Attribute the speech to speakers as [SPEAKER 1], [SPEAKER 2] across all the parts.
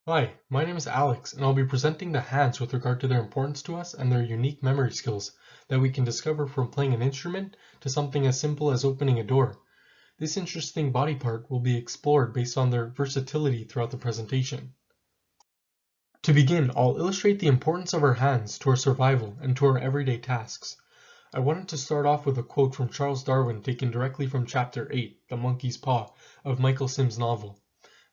[SPEAKER 1] Hi, my name is Alex, and I'll be presenting the hands with regard to their importance to us and their unique memory skills that we can discover from playing an instrument to something as simple as opening a door. This interesting body part will be explored based on their versatility throughout the presentation. To begin, I'll illustrate the importance of our hands to our survival and to our everyday tasks. I wanted to start off with a quote from Charles Darwin taken directly from Chapter 8, The Monkey's Paw, of Michael Sims' novel,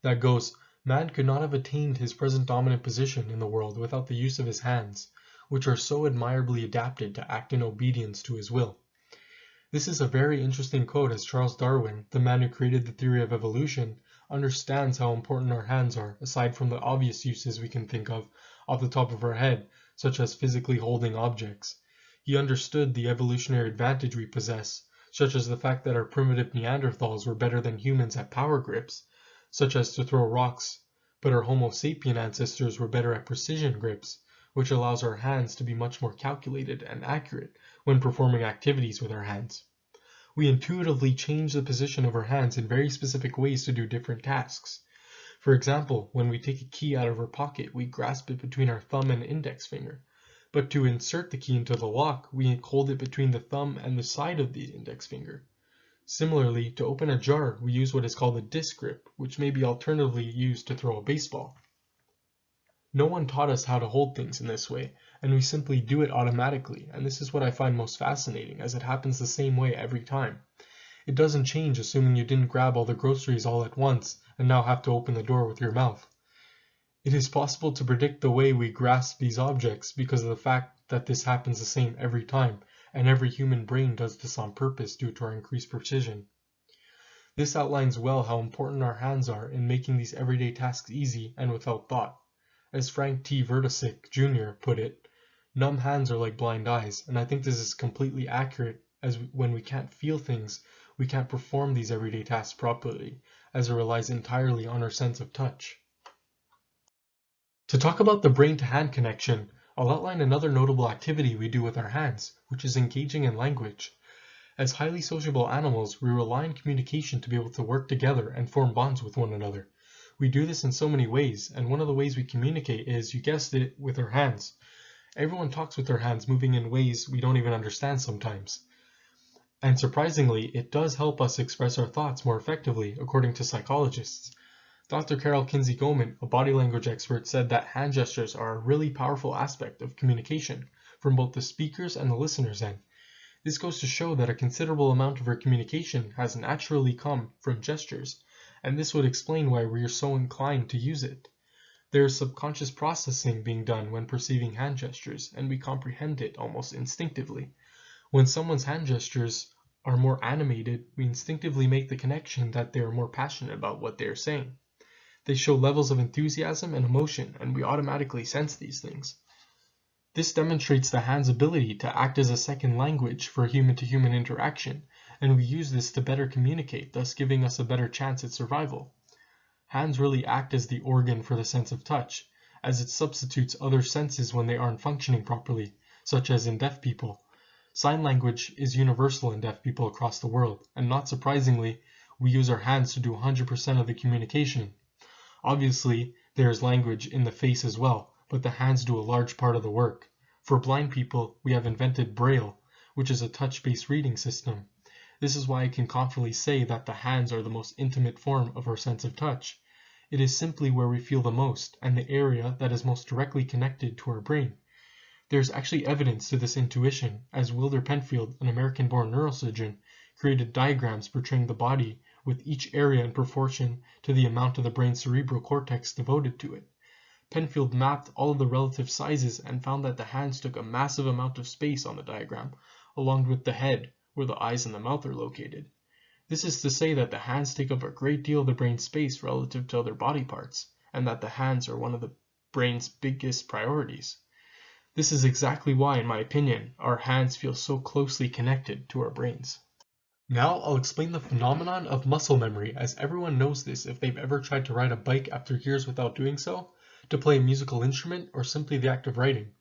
[SPEAKER 1] that goes, "Man could not have attained his present dominant position in the world without the use of his hands, which are so admirably adapted to act in obedience to his will." This is a very interesting quote, as Charles Darwin, the man who created the theory of evolution, understands how important our hands are, aside from the obvious uses we can think of off the top of our head, such as physically holding objects. He understood the evolutionary advantage we possess, such as the fact that our primitive Neanderthals were better than humans at power grips, such as to throw rocks, but our Homo sapien ancestors were better at precision grips, which allows our hands to be much more calculated and accurate when performing activities with our hands. We intuitively change the position of our hands in very specific ways to do different tasks. For example, when we take a key out of our pocket, we grasp it between our thumb and index finger. But to insert the key into the lock, we hold it between the thumb and the side of the index finger. Similarly, to open a jar, we use what is called a disc grip, which may be alternatively used to throw a baseball. No one taught us how to hold things in this way, and we simply do it automatically, and this is what I find most fascinating, as it happens the same way every time. It doesn't change assuming you didn't grab all the groceries all at once and now have to open the door with your mouth. It is possible to predict the way we grasp these objects because of the fact that this happens the same every time, and every human brain does this on purpose due to our increased precision. This outlines well how important our hands are in making these everyday tasks easy and without thought. As Frank T. Vertasick, Jr. put it, "Numb hands are like blind eyes," and I think this is completely accurate, as when we can't feel things, we can't perform these everyday tasks properly, as it relies entirely on our sense of touch. To talk about the brain-to-hand connection, I'll outline another notable activity we do with our hands, which is engaging in language. As highly sociable animals, we rely on communication to be able to work together and form bonds with one another. We do this in so many ways, and one of the ways we communicate is, you guessed it, with our hands. Everyone talks with their hands, moving in ways we don't even understand sometimes. And surprisingly, it does help us express our thoughts more effectively, according to psychologists. Dr. Carol Kinsey-Goldman, a body language expert, said that hand gestures are a really powerful aspect of communication, from both the speakers and the listeners' end. This goes to show that a considerable amount of our communication has naturally come from gestures, and this would explain why we are so inclined to use it. There is subconscious processing being done when perceiving hand gestures, and we comprehend it almost instinctively. When someone's hand gestures are more animated, we instinctively make the connection that they are more passionate about what they are saying. They show levels of enthusiasm and emotion, and we automatically sense these things. This demonstrates the hand's ability to act as a second language for human-to-human interaction, and we use this to better communicate, thus giving us a better chance at survival. Hands really act as the organ for the sense of touch, as it substitutes other senses when they aren't functioning properly, such as in deaf people. Sign language is universal in deaf people across the world, and not surprisingly, we use our hands to do 100% of the communication. Obviously, there is language in the face as well, but the hands do a large part of the work. For blind people, we have invented Braille, which is a touch-based reading system. This is why I can confidently say that the hands are the most intimate form of our sense of touch. It is simply where we feel the most, and the area that is most directly connected to our brain. There is actually evidence to this intuition, as Wilder Penfield, an American-born neurosurgeon, created diagrams portraying the body with each area in proportion to the amount of the brain's cerebral cortex devoted to it. Penfield mapped all of the relative sizes and found that the hands took a massive amount of space on the diagram, along with the head, where the eyes and the mouth are located. This is to say that the hands take up a great deal of the brain's space relative to other body parts, and that the hands are one of the brain's biggest priorities. This is exactly why, in my opinion, our hands feel so closely connected to our brains. Now I'll explain the phenomenon of muscle memory, as everyone knows this if they've ever tried to ride a bike after years without doing so, to play a musical instrument, or simply the act of writing.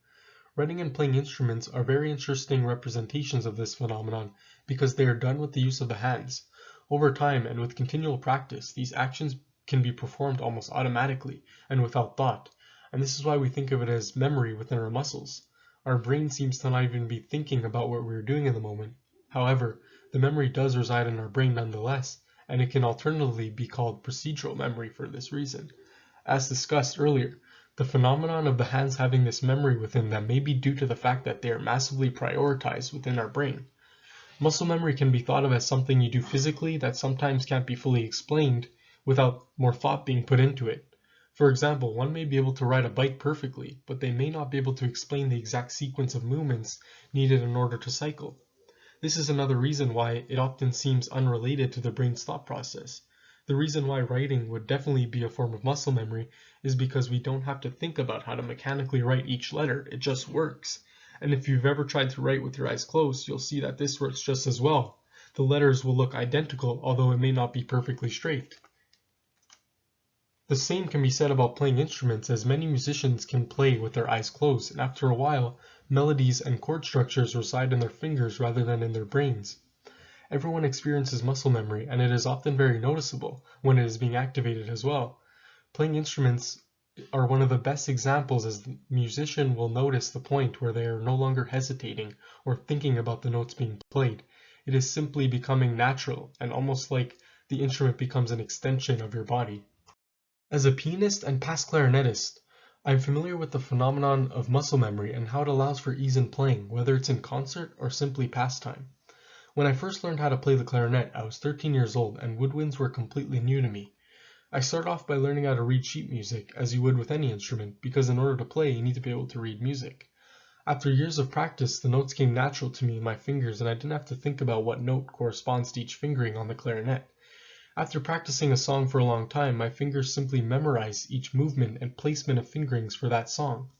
[SPEAKER 1] Writing and playing instruments are very interesting representations of this phenomenon because they are done with the use of the hands. Over time and with continual practice, these actions can be performed almost automatically and without thought, and this is why we think of it as memory within our muscles. Our brain seems to not even be thinking about what we were doing in the moment. However, the memory does reside in our brain nonetheless, and it can alternatively be called procedural memory for this reason. As discussed earlier, the phenomenon of the hands having this memory within them may be due to the fact that they are massively prioritized within our brain. Muscle memory can be thought of as something you do physically that sometimes can't be fully explained without more thought being put into it. For example, one may be able to ride a bike perfectly, but they may not be able to explain the exact sequence of movements needed in order to cycle. This is another reason why it often seems unrelated to the brain's thought process. The reason why writing would definitely be a form of muscle memory is because we don't have to think about how to mechanically write each letter, it just works. And if you've ever tried to write with your eyes closed, you'll see that this works just as well. The letters will look identical, although it may not be perfectly straight. The same can be said about playing instruments, as many musicians can play with their eyes closed, and after a while, melodies and chord structures reside in their fingers rather than in their brains. Everyone experiences muscle memory, and it is often very noticeable when it is being activated as well. Playing instruments are one of the best examples, as the musician will notice the point where they are no longer hesitating or thinking about the notes being played. It is simply becoming natural, and almost like the instrument becomes an extension of your body. As a pianist and past clarinetist, I am familiar with the phenomenon of muscle memory and how it allows for ease in playing, whether it's in concert or simply pastime. When I first learned how to play the clarinet, I was 13 years old, and woodwinds were completely new to me. I started off by learning how to read sheet music, as you would with any instrument, because in order to play, you need to be able to read music. After years of practice, the notes came natural to me in my fingers, and I didn't have to think about what note corresponds to each fingering on the clarinet. After practicing a song for a long time, my fingers simply memorized each movement and placement of fingerings for that song.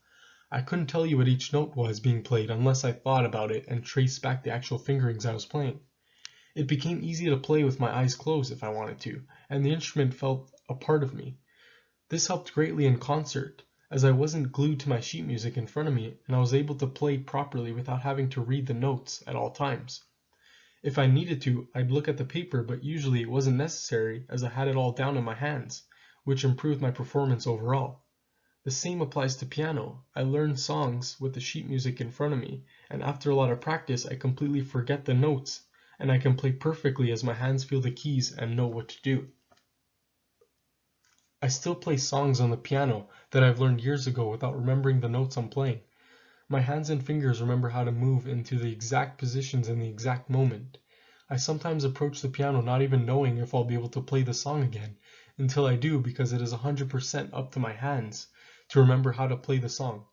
[SPEAKER 1] I couldn't tell you what each note was being played unless I thought about it and traced back the actual fingerings I was playing. It became easy to play with my eyes closed if I wanted to, and the instrument felt a part of me. This helped greatly in concert, as I wasn't glued to my sheet music in front of me, and I was able to play properly without having to read the notes at all times. If I needed to, I'd look at the paper, but usually it wasn't necessary as I had it all down in my hands, which improved my performance overall. The same applies to piano. I learned songs with the sheet music in front of me, and after a lot of practice I completely forget the notes, and I can play perfectly as my hands feel the keys and know what to do. I still play songs on the piano that I've learned years ago without remembering the notes I'm playing. My hands and fingers remember how to move into the exact positions in the exact moment. I sometimes approach the piano not even knowing if I'll be able to play the song again, until I do, because it is 100% up to my hands to remember how to play the song.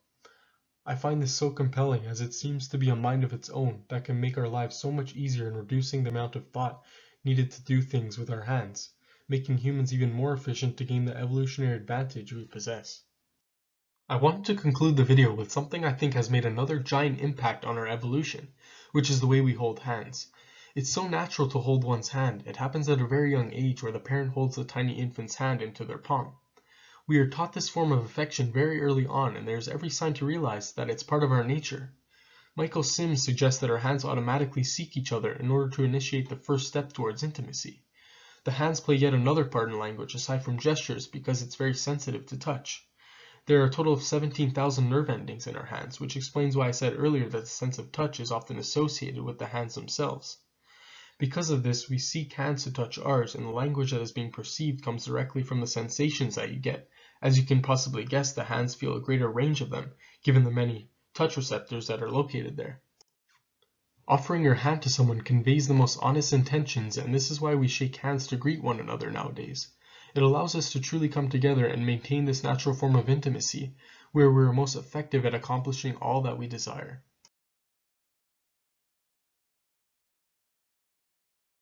[SPEAKER 1] I find this so compelling, as it seems to be a mind of its own that can make our lives so much easier in reducing the amount of thought needed to do things with our hands, making humans even more efficient to gain the evolutionary advantage we possess. I wanted to conclude the video with something I think has made another giant impact on our evolution, which is the way we hold hands. It's so natural to hold one's hand. It happens at a very young age, where the parent holds the tiny infant's hand into their palm. We are taught this form of affection very early on, and there is every sign to realize that it's part of our nature. Michael Sims suggests that our hands automatically seek each other in order to initiate the first step towards intimacy. The hands play yet another part in language aside from gestures, because it's very sensitive to touch. There are a total of 17,000 nerve endings in our hands, which explains why I said earlier that the sense of touch is often associated with the hands themselves. Because of this, we seek hands to touch ours, and the language that is being perceived comes directly from the sensations that you get. As you can possibly guess, the hands feel a greater range of them, given the many touch receptors that are located there. Offering your hand to someone conveys the most honest intentions, and this is why we shake hands to greet one another nowadays. It allows us to truly come together and maintain this natural form of intimacy, where we are most effective at accomplishing all that we desire.